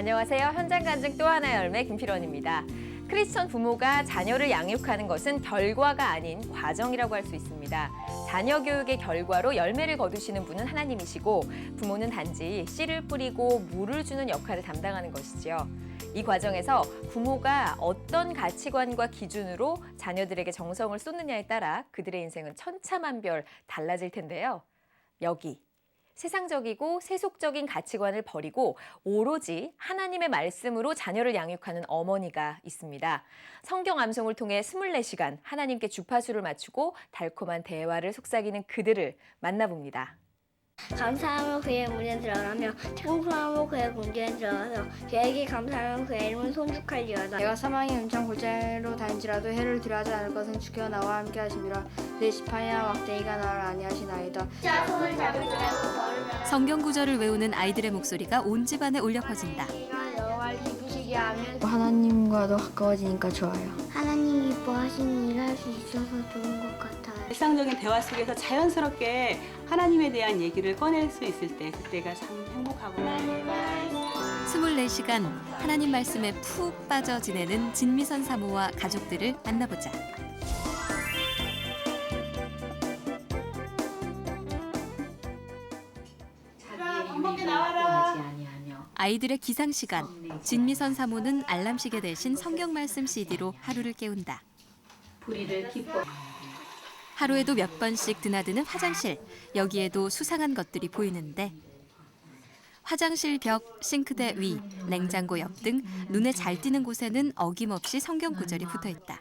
안녕하세요. 현장 간증 또 하나의 열매 김필원입니다. 크리스천 부모가 자녀를 양육하는 것은 결과가 아닌 과정이라고 할 수 있습니다. 자녀 교육의 결과로 열매를 거두시는 분은 하나님이시고 부모는 단지 씨를 뿌리고 물을 주는 역할을 담당하는 것이지요. 이 과정에서 부모가 어떤 가치관과 기준으로 자녀들에게 정성을 쏟느냐에 따라 그들의 인생은 천차만별 달라질 텐데요. 여기 세상적이고 세속적인 가치관을 버리고 오로지 하나님의 말씀으로 자녀를 양육하는 어머니가 있습니다. 성경 암송을 통해 24시간 하나님께 주파수를 맞추고 달콤한 대화를 속삭이는 그들을 만나봅니다. 감사함으로 그의 문에 들어가며 찬송함으로 그의 궁전에 들어가서 그에게 감사하면 그의 이름은 손축할지어다. 내가 사망의 음장 골짜기로 다닐지라도 해를 두려워하지 않을 것은 주께서 나와 함께 하심이라. 내 지팡이와 막대기가 나를 안위하시나이다. 자, 손을 잡을 줄 알고 걸으며 성경 구절을 외우는 아이들의 목소리가 온 집안에 울려 퍼진다. 여호와를 기쁘시게 하면 하나님과도 가까워지니까 좋아요. 하나님 기뻐하시는 일할 수 있어서 좋은 것 같아요. 일상적인 대화 속에서 자연스럽게 하나님에 대한 얘기를 꺼낼 수 있을 때 그때가 참 행복하고 24시간 하나님 말씀에 푹 빠져 지내는 진미선 사모와 가족들을 만나보자. 아이들의 기상 시간. 진미선 사모는 알람시계 대신 성경 말씀 CD로 하루를 깨운다. 하루에도 몇 번씩 드나드는 화장실. 여기에도 수상한 것들이 보이는데 화장실 벽, 싱크대 위, 냉장고 옆 등 눈에 잘 띄는 곳에는 어김없이 성경 구절이 붙어있다.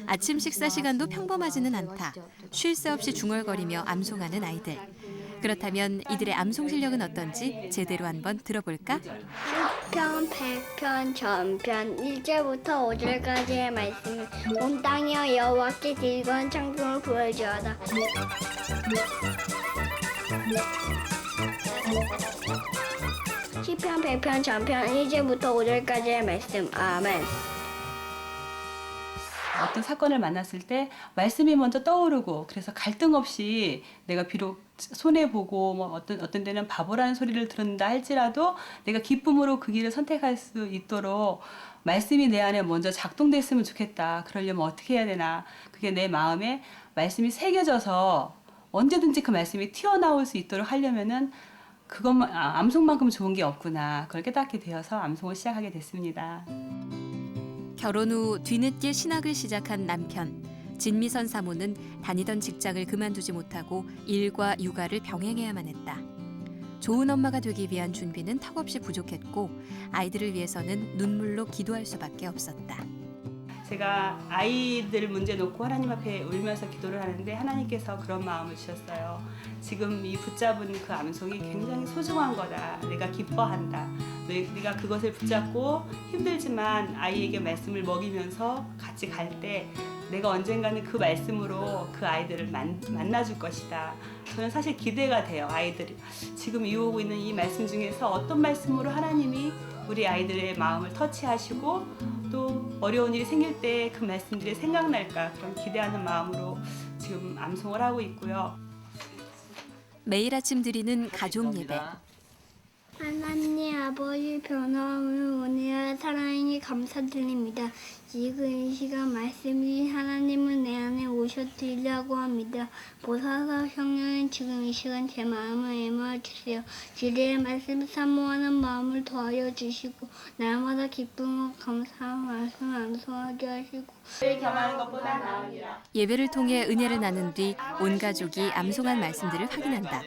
아침 식사 시간도 평범하지는 않다. 쉴 새 없이 중얼거리며 암송하는 아이들. 그렇다면 이들의 암송 실력은 어떤지 제대로 한번 들어볼까? 시편, 백편, 전편 1절부터 5절까지의 말씀은 온 땅이여 여호와께 즐거운 찬송을 부르짖어다. 시편, 백편, 전편 1절부터 5절까지의 말씀. 아멘. 어떤 사건을 만났을 때 말씀이 먼저 떠오르고 그래서 갈등 없이 내가 비록 손해보고 뭐 어떤 데는 바보라는 소리를 들은다 할지라도 내가 기쁨으로 그 길을 선택할 수 있도록 말씀이 내 안에 먼저 작동됐으면 좋겠다. 그러려면 어떻게 해야 되나. 그게 내 마음에 말씀이 새겨져서 언제든지 그 말씀이 튀어나올 수 있도록 하려면은 그것만 암송만큼 좋은 게 없구나. 그걸 깨닫게 되어서 암송을 시작하게 됐습니다. 결혼 후 뒤늦게 신학을 시작한 남편. 진미선 사모는 다니던 직장을 그만두지 못하고 일과 육아를 병행해야만 했다. 좋은 엄마가 되기 위한 준비는 턱없이 부족했고 아이들을 위해서는 눈물로 기도할 수밖에 없었다. 제가 아이들 문제 놓고 하나님 앞에 울면서 기도를 하는데 하나님께서 그런 마음을 주셨어요. 지금 이 붙잡은 그 암송이 굉장히 소중한 거다. 내가 기뻐한다. 네가 그것을 붙잡고 힘들지만 아이에게 말씀을 먹이면서 같이 갈 때 내가 언젠가는 그 말씀으로 그 아이들을 만나줄 것이다. 저는 사실 기대가 돼요. 아이들이 지금 이어오고 있는 이 말씀 중에서 어떤 말씀으로 하나님이 우리 아이들의 마음을 터치하시고 또 어려운 일이 생길 때 그 말씀들이 생각날까 그런 기대하는 마음으로 지금 암송을 하고 있고요. 매일 아침 드리는 가족 예배. 하나님 아버지 변함을 은혜와 사랑에 감사드립니다. 지금 이 시간 말씀이 하나님은 내 안에 오셔드리려고 합니다. 보사서 성령은 지금 이 시간 제 마음을 임하주세요. 주의 말씀 사모하는 마음을 더하여 주시고 날마다 기쁨과 감사한 말씀을 암송하게 하시고 겸하는 것보다 나으리라. 예배를 통해 은혜를 나눈 뒤 온 가족이 암송한 말씀들을 확인한다.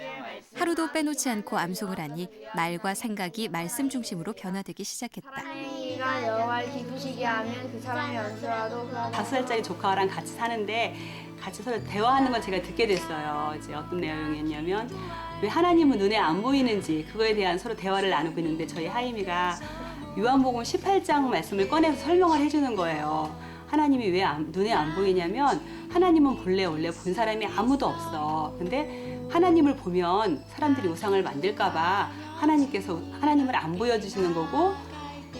하루도 빼놓지 않고 암송을 하니 말과 생각이 말씀 중심으로 변화되기 시작했다. 하나님이가 여호와를 기쁘시게 하면 그 사람의 연수라도 5살짜리 조카랑 같이 사는데 같이 서로 대화하는 걸 제가 듣게 됐어요. 이제 어떤 내용이었냐면 왜 하나님은 눈에 안 보이는지 그거에 대한 서로 대화를 나누고 있는데 저희 하임이가 요한복음 18장 말씀을 꺼내서 설명을 해주는 거예요. 하나님이 왜 눈에 안 보이냐면 하나님은 본래 원래 본 사람이 아무도 없어. 근데 하나님을 보면 사람들이 우상을 만들까 봐 하나님께서 하나님을 안 보여주시는 거고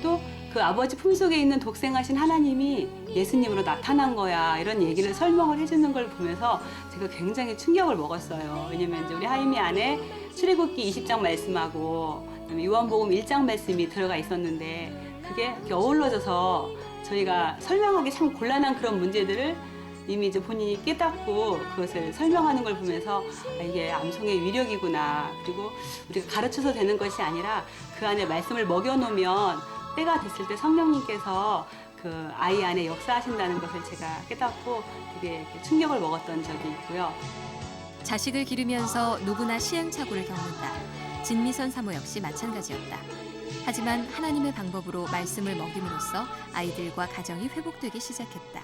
또 그 아버지 품속에 있는 독생하신 하나님이 예수님으로 나타난 거야. 이런 얘기를 설명을 해주는 걸 보면서 제가 굉장히 충격을 먹었어요. 왜냐면 이제 우리 하임이 안에 출애굽기 20장 말씀하고 그다음에 요한복음 1장 말씀이 들어가 있었는데 그게 이렇게 어우러져서 저희가 설명하기 참 곤란한 그런 문제들을 이미 이제 본인이 깨닫고 그것을 설명하는 걸 보면서 아, 이게 암송의 위력이구나. 그리고 우리가 가르쳐서 되는 것이 아니라 그 안에 말씀을 먹여놓으면 때가 됐을 때 성령님께서 그 아이 안에 역사하신다는 것을 제가 깨닫고 되게 이렇게 충격을 먹었던 적이 있고요. 자식을 기르면서 누구나 시행착오를 겪는다. 진미선 사모 역시 마찬가지였다. 하지만 하나님의 방법으로 말씀을 먹임으로써 아이들과 가정이 회복되기 시작했다.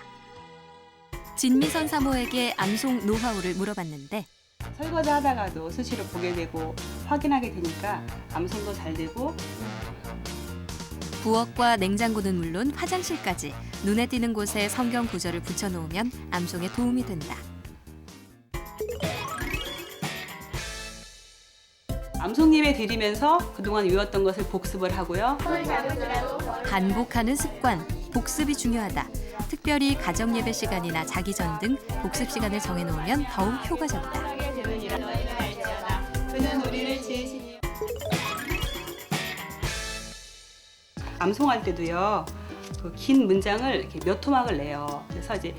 진미선 사모에게 암송 노하우를 물어봤는데 설거지 하다가도 수시로 보게 되고 확인하게 되니까 암송도 잘 되고 부엌과 냉장고는 물론 화장실까지 눈에 띄는 곳에 성경 구절을 붙여놓으면 암송에 도움이 된다. 암송 예배 드리면서 그동안 외웠던 것을 복습을 하고요. 반복하는 습관, 복습이 중요하다. 특별히 가정 예배 시간이나 자기 전 등 복습 시간을 정해놓으면 더욱 효과적이다. 그는 우리를 지으시니. 암송할 때도요. 그 긴 문장을 이렇게 몇 토막을 내요. 그래서 이제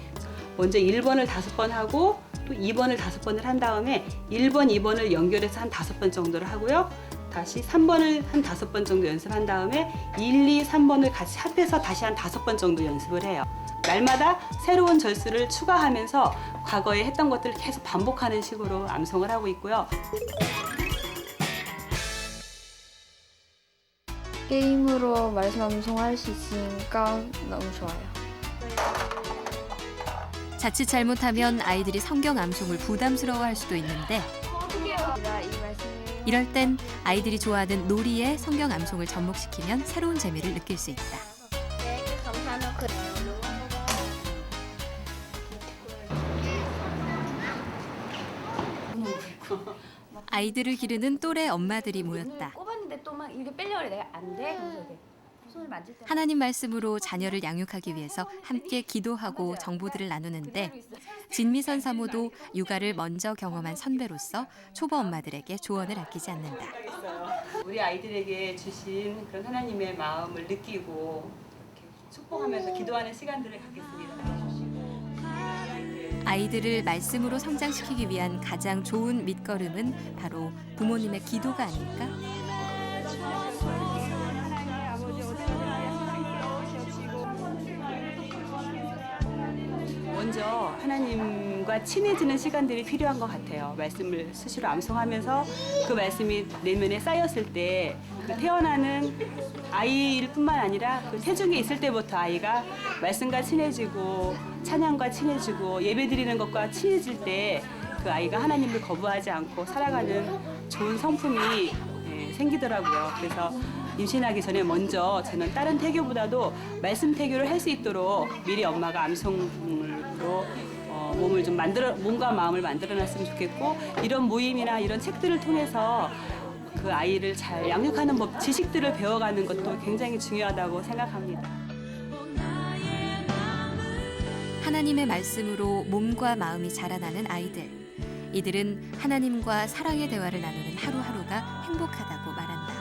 먼저 1번을 5번 하고 또 2번을 5번을 한 다음에 1번, 2번을 연결해서 한 5번 정도를 하고요. 다시 3번을 한 5번 정도 연습한 다음에 1, 2, 3번을 같이 합해서 다시 한 5번 정도 연습을 해요. 날마다 새로운 절수를 추가하면서 과거에 했던 것들을 계속 반복하는 식으로 암송을 하고 있고요. 게임으로 말씀 암송할 수 있으니까 너무 좋아요. 자칫 잘못하면 아이들이 성경 암송을 부담스러워할 수도 있는데 이럴 땐 아이들이 좋아하는 놀이에 성경 암송을 접목시키면 새로운 재미를 느낄 수 있다. 아이들을 기르는 또래 엄마들이 모였다. 꼽았는데 또 막 이렇게 빼려고 해. 내가 안 돼. 그래서 이렇게 손을 만질 때 하나님 말씀으로 자녀를 양육하기 위해서 함께 기도하고 정보들을 나누는데 진미선 사모도 육아를 먼저 경험한 선배로서 초보 엄마들에게 조언을 아끼지 않는다. 우리 아이들에게 주신 그런 하나님의 마음을 느끼고 이렇게 축복하면서 기도하는 시간들을 갖겠습니다. 아이들을 말씀으로 성장시키기 위한 가장 좋은 밑거름은 바로 부모님의 기도가 아닐까? 먼저 하나님과 친해지는 시간들이 필요한 것 같아요. 말씀을 수시로 암송하면서 그 말씀이 내면에 쌓였을 때 그 태어나는 아이일 뿐만 아니라 그 태중에 있을 때부터 아이가 말씀과 친해지고 찬양과 친해지고 예배드리는 것과 친해질 때 그 아이가 하나님을 거부하지 않고 살아가는 좋은 성품이 생기더라고요. 그래서 임신하기 전에 먼저 저는 다른 태교보다도 말씀 태교를 할 수 있도록 미리 엄마가 암송으로 몸과 마음을 만들어놨으면 좋겠고 이런 모임이나 이런 책들을 통해서 그 아이를 잘 양육하는 법, 지식들을 배워가는 것도 굉장히 중요하다고 생각합니다. 하나님의 말씀으로 몸과 마음이 자라나는 아이들. 이들은 하나님과 사랑의 대화를 나누는 하루하루가 행복하다고 말한다.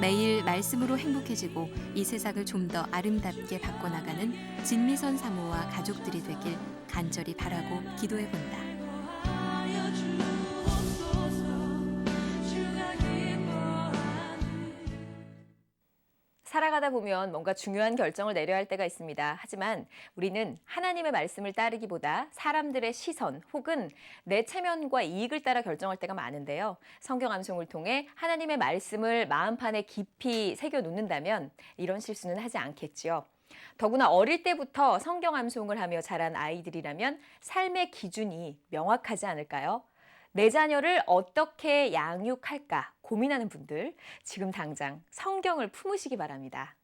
매일 말씀으로 행복해지고 이 세상을 좀 더 아름답게 바꿔나가는 진미선 사모와 가족들이 되길 간절히 바라고 기도해본다. 살아가다 보면 뭔가 중요한 결정을 내려야 할 때가 있습니다. 하지만 우리는 하나님의 말씀을 따르기보다 사람들의 시선 혹은 내 체면과 이익을 따라 결정할 때가 많은데요. 성경 암송을 통해 하나님의 말씀을 마음판에 깊이 새겨 놓는다면 이런 실수는 하지 않겠죠. 더구나 어릴 때부터 성경 암송을 하며 자란 아이들이라면 삶의 기준이 명확하지 않을까요? 내 자녀를 어떻게 양육할까 고민하는 분들, 지금 당장 성경을 품으시기 바랍니다.